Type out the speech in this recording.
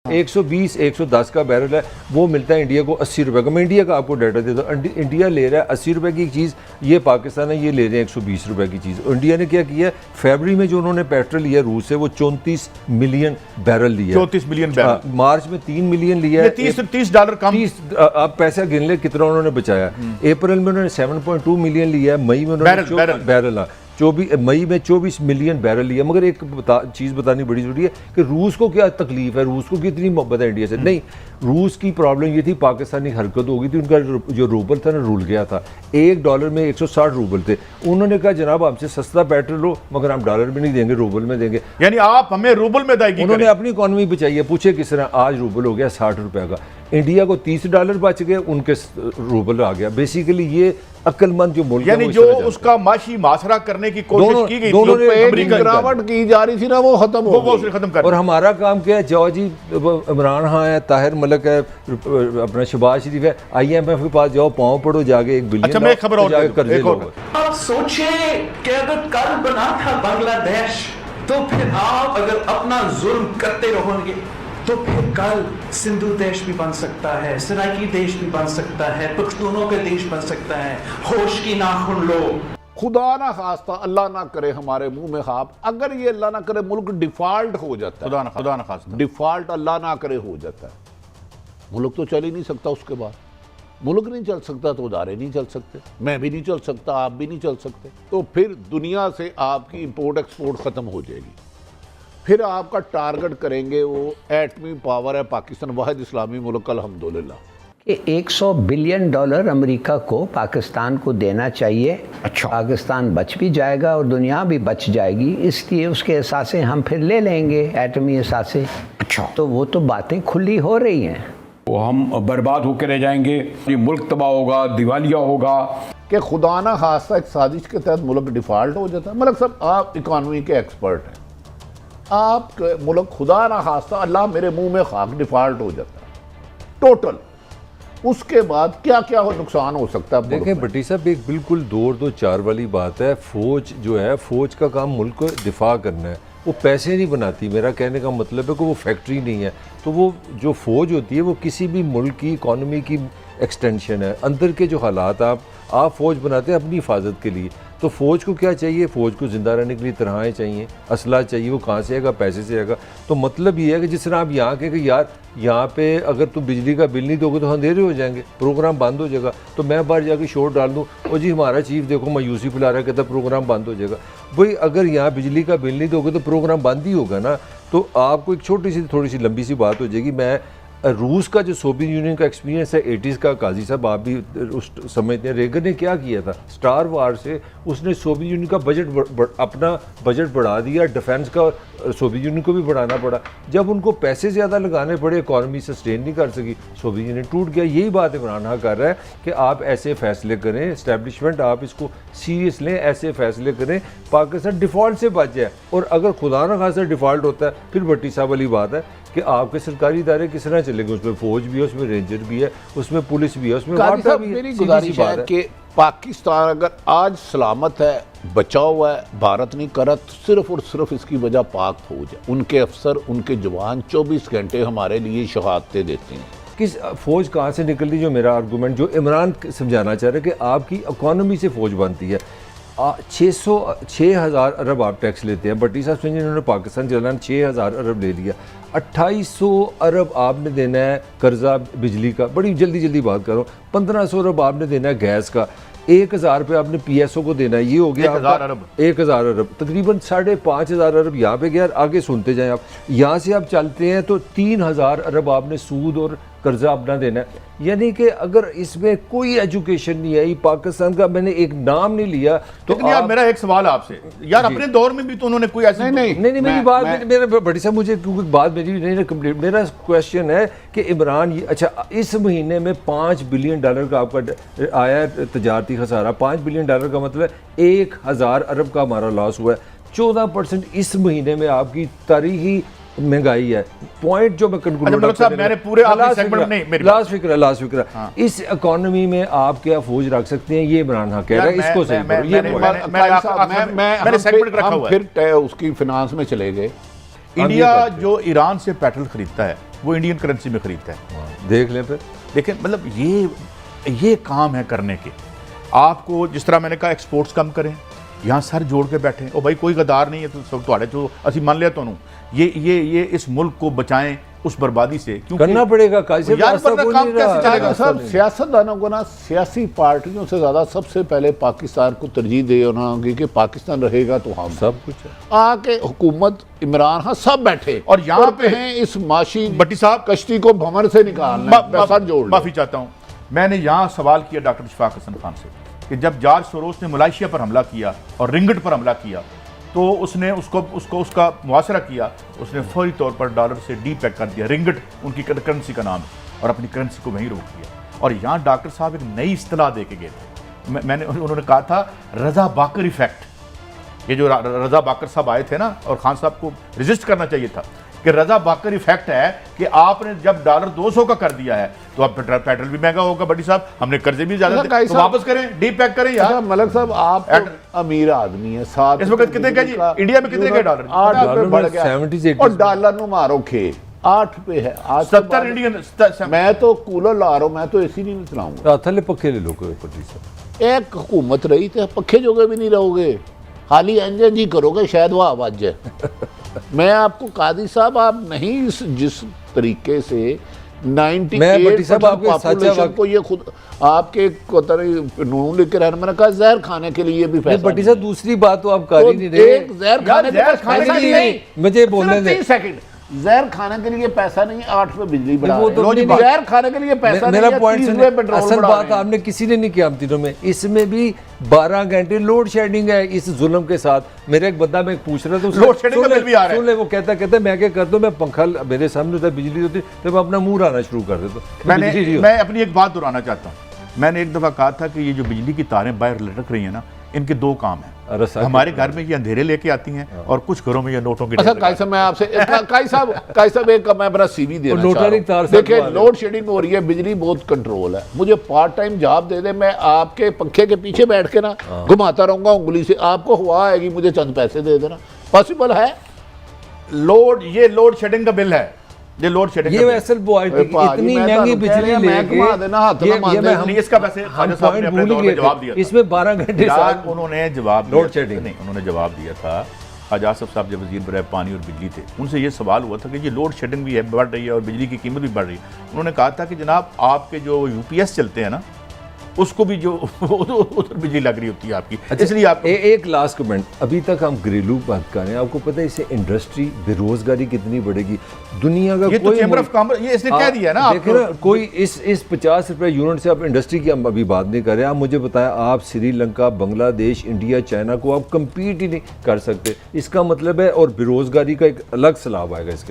120 110 का बैरल है, वो मिलता है इंडिया को 80 रुपए का। मैं इंडिया का आपको डाटा देता हूँ, इंडिया ले रहा है 80 रुपए की चीज़, ये पाकिस्तान है ये ले रहे हैं 120 रुपए की चीज़। इंडिया ने क्या किया, फरवरी में जो उन्होंने पेट्रोल लिया रूस से, वो 34 मिलियन बैरल लिया, 34 मिलियन बैरल। मार्च में 3 मिलियन लिया है, $30 कम। 30 आप पैसा गिन ले कितना उन्होंने बचाया। अप्रैल में उन्होंने 7.2 मिलियन लिया है, मई में उन्होंने बैरल 24 मई में 24 मिलियन बैरल लिया। मगर एक चीज़ बतानी बड़ी जरूरी है कि रूस को क्या तकलीफ है, रूस को कितनी मोहब्बत है इंडिया से। नहीं, रूस की प्रॉब्लम ये थी पाकिस्तानी हरकत हो गई थी, उनका जो रूबल था ना रुल गया था। $1 में 160 रूबल थे। उन्होंने कहा जनाब हमसे सस्ता पेट्रोल हो मगर हम डॉलर में नहीं देंगे, रूबल में देंगे, यानी आप हमें रूबल में अदायगी। उन्होंने अपनी इकॉनमी बचाई है। पूछे किस तरह, आज रूबल हो गया 60 रुपए का, इंडिया को $30 बच गए, उनके रूबल आ गया। बेसिकली ये अक्लमंद जो मुल्क यानी जो उसका माशी मासरा करने की कोशिश की गई थी, गिरावट की जा रही थी ना, वो खत्म हो गई, खत्म कर। और हमारा काम क्या है, जाओ जी इमरान खान है, ताहिर मलिक है, अपना शहबाज शरीफ है, IMF के पास जाओ, पाँव पड़ो जाके, 1 बिलियन। अच्छा मैं खबर और आप सोचिए कि अगर कल बना था बांग्लादेश, तो फिर आप अगर अपना जुल्म करते रहोगे तो फिर कल सिंधु देश भी बन सकता है, सराइकी देश भी बन सकता है, पख्तूनों का देश बन सकता है। होश की नाखुन लो। खुदा ना खास्ता, अल्लाह ना करे हमारे मुंह में खाब, अगर ये अल्लाह ना करे मुल्क डिफॉल्ट हो जाता है, खुदा ना खास्ता डिफॉल्ट अल्लाह ना करे हो जाता है, मुल्क तो चल ही नहीं सकता। उसके बाद मुल्क नहीं चल सकता तो उदारे नहीं चल सकते, मैं भी नहीं चल सकता, आप भी नहीं चल सकते। तो फिर दुनिया से आपकी इंपोर्ट एक्सपोर्ट खत्म हो जाएगी। फिर आपका टारगेट करेंगे वो एटमी पावर है पाकिस्तान, वाहिद इस्लामी मुल्क अल्हम्दुलिल्लाह। कि $100 बिलियन अमेरिका को पाकिस्तान को देना चाहिए। अच्छा, पाकिस्तान बच भी जाएगा और दुनिया भी बच जाएगी, इसलिए उसके एसासे हम फिर ले लेंगे, एटमी एसासे। अच्छा, तो वो तो बातें खुली हो रही हैं। वो हम बर्बाद होकर रह जाएंगे, ये मुल्क तबाह होगा, दिवालिया होगा। कि खुदा ना खास्ता एक साजिश के तहत मुल्क डिफॉल्ट हो जाता है। मलिक साहब आप इकॉनमी के एक्सपर्ट हैं, आप मुल्क खुदा ना खास्ता अल्लाह मेरे मुंह में खाक डिफॉल्ट हो जाता है टोटल, उसके बाद क्या क्या नुकसान हो सकता है? देखें भट्टी साहब, एक बिल्कुल 2-2-4 वाली बात है। फौज जो है, फौज का काम मुल्क को दिफा करना है, वो पैसे नहीं बनाती। मेरा कहने का मतलब है कि वो फैक्ट्री नहीं है। तो वो जो फौज होती है वो किसी भी मुल्क की इकॉनमी की एक्सटेंशन है। अंदर के जो हालात आप फौज बनाते हैं अपनी हिफाजत के लिए। तो फ़ौज को क्या चाहिए, फ़ौज को ज़िंदा रहने के लिए तरहाएँ चाहिए, असला चाहिए। वो कहाँ से आएगा? पैसे से आएगा। तो मतलब ये है कि जिस तरह आप यहाँ के कि यार यहाँ पे अगर तुम बिजली का बिल नहीं दोगे तो अंधेरे हो जाएंगे, प्रोग्राम बंद हो जाएगा। तो मैं बाहर जाके शोर डाल दूँ, और जी हमारा चीफ देखो मायूसी फैला रहा है, कहता प्रोग्राम बंद हो जाएगा। भाई अगर यहाँ बिजली का बिल नहीं दोगे तो प्रोग्राम बंद ही होगा ना। तो आपको एक छोटी सी थोड़ी सी लंबी सी बात हो जाएगी। मैं रूस का जो सोवियत यूनियन का एक्सपीरियंस है 80s का, काजी साहब आप भी उस समझते हैं, रेगन ने क्या किया था, स्टार वार से उसने सोवियत यूनियन का बजट अपना बजट बढ़ा दिया, डिफेंस का सोवियत यूनियन को भी बढ़ाना पड़ा। जब उनको पैसे ज़्यादा लगाने पड़े, इकॉनमी सस्टेन नहीं कर सकी, सोवियत यूनियन टूट गया। यही बात इमरान खान कर रहा है कि आप ऐसे फैसले करें, इस्टेब्लिशमेंट आप इसको सीरियस लें, ऐसे फैसले करें पाकिस्तान डिफ़ॉल्ट से बच जाए। और अगर खुदा न खासा डिफ़ॉल्ट होता है, फिर भट्टी साहब वाली बात है कि आपके सरकारी इदारे किस तरह चलेंगे। उसमें फौज भी है, उसमें रेंजर भी है, उसमें पुलिस भी है, उसमें वार्ता भी है। मेरी गुजारिश है कि पाकिस्तान अगर आज सलामत है, बचा हुआ है, भारत नहीं कर, सिर्फ और सिर्फ इसकी वजह पाक फौज है। उनके अफसर, उनके जवान 24 घंटे हमारे लिए शहादतें देते हैं। किस फौज कहाँ से निकल रही, जो मेरा आर्गूमेंट जो इमरान समझाना चाह रहे हैं कि आपकी इकॉनमी से फौज बनती है। 6,000 अरब आप टैक्स लेते हैं, भट्टी साहब समझिए इन्होंने पाकिस्तान चलाना 6,000 अरब ले लिया। 2800 अरब आपने देना है कर्जा बिजली का, बड़ी जल्दी बात करो। 1500 अरब आपने देना है गैस का, 1,000 रुपये आपने PSO को देना है। ये हो गया 1,000 अरब, 1,000 अरब, तकरीबन 5,500 अरब यहाँ पे गया। आगे सुनते जाएं आप, यहाँ से आप चलते हैं तो 3,000 अरब आपने सूद और कर्जा अपना देना है। यानी कि अगर इसमें कोई एजुकेशन नहीं आई, पाकिस्तान का मैंने एक नाम नहीं लिया तो यार मेरा एक सवाल आपसे, यार अपने दौर में भी तो उन्होंने कोई ऐसी नहीं मेरी बात मेरा बड़ी साहब मुझे क्योंकि बात मेरी नहीं कंप्लीट। मेरा क्वेश्चन है कि इमरान अच्छा इस महीने में $5 बिलियन का आपका आया तजारती खसारा। $5 बिलियन का मतलब 1,000 अरब का हमारा लॉस हुआ है। 14% इस महीने में आपकी तारीखी महंगाई है। पॉइंट जो मैं मैंने पूरे लास्ट फिक्र इस इकोनॉमी में आप क्या फौज रख सकते हैं, ये इमरान खान कह रहा है। इसको सही करो। ये फिर उसकी फिनांस में चले गए। इंडिया जो ईरान से पेट्रोल खरीदता है वो इंडियन करेंसी में खरीदता है। देख लें फिर। लेकिन मतलब ये काम है करने के। आपको जिस तरह मैंने कहा एक्सपोर्ट्स कम करें, यहाँ सर जोड़ के बैठे ओ भाई कोई गद्दार नहीं है तो सब तुम्हारे जो असी मान लिया तो ये इस मुल्क को बचाएं उस बर्बादी से, क्योंकि करना पड़ेगा। कैसे यार रास्ता वरना कोई काम नहीं कैसे रहा। चलेगा? सब सियासतदानों को ना सियासी पार्टियों से ज्यादा सबसे पहले पाकिस्तान को तरजीह देना होगी कि पाकिस्तान रहेगा तो हम सब कुछ है। आके हुकूमत इमरान खान सब बैठे और यहाँ पे हैं इस माशी भट्टी साहब कश्ती को भंवर से निकालना है, पैसा जोड़ लो। माफी चाहता हूँ, मैंने यहाँ सवाल किया डॉक्टर इशफाक हसन खान से कि जब जॉर्ज सोरोस ने मलेशिया पर हमला किया और रिंगट पर हमला किया तो उसने उसका मुआसरा किया, उसने फौरी तौर पर डॉलर से डीपैक कर दिया। रिंगट उनकी करेंसी का नाम है और अपनी करेंसी को वहीं रोक दिया। और यहाँ डॉक्टर साहब एक नई इस्तिलाह दे के गए थे। उन्होंने कहा था रजा बाकर इफेक्ट। ये जो रजा बाकर साहब आए थे ना, और खान साहब को रजिस्ट करना चाहिए था कि रजा बाकर इफेक्ट है कि आपने जब डॉलर 200 का कर दिया है तो अब पेट्रोल भी महंगा होगा। बड़ी साहब हमने कर्जे भी ज्यादा थे, तो वापस करें, डीपैक करें यार। अच्छा मलक साहब आप तो अमीर आदमी है, साथ इस वक्त कितने का जी? इंडिया में कितने का डॉलर? 8 डॉलर रुपए बढ़ में गया 70-80 और डॉलर नु मारो खे 8 पे है आज के 70 बाद- इंडियन। मैं तो कूलर ला रहा हूं, मैं तो एसी नहीं चलाऊंगा। थले पक्के ले लो कोई पट्टी साहब। एक हुकूमत रही तो पक्के जोगे भी नहीं रहोगे, खाली इंजन जी करोगे, शायद वो आवाज जाए। मैं आपको कादी साहब आप नहीं जिस तरीके से 98% मैं भट्टी साहब आपके सच्चा पॉपुलेशन वक्त- को ये खुद आपके नून लिख के रहना, मैंने कहा जहर खाने के लिए भी पैसा भट्टी नहीं साहब दूसरी बात तो आप कर है। ही नहीं तो रहे। एक जहर खाने के जहर पास खाने पैसा के ही लिए नहीं। मुझे बोलने दे। 30 सेकंड जहर खाने के लिए पैसा नहीं, 8 पे बिजली बढ़ा वो रहे तो हैं। नहीं, नहीं। जहर खाने के लिए पैसा नहीं मेरा है, पॉइंट 30 सुनिए। पे पेट्रोल असल बढ़ा बात रहे हैं। आपने किसी ने नहीं किया हम तीनों में, इसमें भी 12 घंटे लोड शेडिंग है इस जुल्म के साथ। मेरा एक बंदा मैं पूछ रहा था उसने- लोड शेडिंग का सुन ले- बिल भी आ रहा है। सुन ले, वो कहता मैं क्या करता हूँ, मैं पंखा मेरे सामने होता है, बिजली होती तो मैं अपना मुंह आना शुरू कर देता हूँ। बिजली नहीं होती। मैं अपनी एक बात दोहराना चाहता हूँ। मैंने एक दफा कहा था कि ये जो बिजली की तारें बाहर लटक रही हैं ना, इनके 2 काम हैं। रसा हमारे घर में ये अंधेरे लेके आती हैं और कुछ घरों में ये नोटों की अच्छा ढेर काई साहब मैं आपसे काई साहब एक मैं अपना सीवी देना नोटा चाह रहा नहीं हूं। तार से देखिए लगवा रहे हो। लोड शेडिंग हो रही है, बिजली बहुत कंट्रोल है, मुझे पार्ट टाइम जॉब दे दे, मैं आपके पंखे के पीछे बैठ के ना घुमाता रहूंगा उंगली से, आपको हवा आएगी, मुझे चंद पैसे दे देना, पॉसिबल है? ये लोड शेडिंग का बिल है, ये लोड शेडिंग ये असल पॉइंट अरे भाजी, इतनी मैं महंगी तो कह रहा बिजली हूं, मैं घुमा देना, हाथ ना मान देना। नहीं, इसका वैसे हम ख्वाजा साहब ने पॉइंट अपने भूल दौर में गए जवाब दिया थे। था। इसमें 12 घंटे यार साथ- उन्होंने जवाब लोड दिया शेडिंग। नहीं, उन्होंने जवाब दिया था। ख्वाजा आसिफ साहब जब वजीर बराए पानी और बिजली थे, उनसे ये सवाल हुआ था कि ये लोड शेडिंग भी है, बढ़ रही है और बिजली की कीमत भी बढ़ रही है। उन्होंने कहा था कि जनाब आपके जो यूपीएस चलते हैं ना, उसको भी जो उधर बिजली लग रही होती है आपकी, इसलिए आप एक लास्ट कमेंट। अभी तक हम घरेलू बात कर रहे हैं, आपको पता है इससे इंडस्ट्री बेरोजगारी कितनी बढ़ेगी दुनिया का? ये तो कोई चेंबर मुल्क- ऑफ कॉमर्स ये इसने कह दिया ना देखिए ना, कोई इस 50 रुपए यूनिट से आप इंडस्ट्री की हम अभी बात नहीं कर रहे। आप मुझे बताएं, आप श्रीलंका, बांग्लादेश, इंडिया, चाइना को आप कंपीट ही नहीं कर सकते। इसका मतलब है, और बेरोजगारी का एक अलग सैलाब आएगा इसके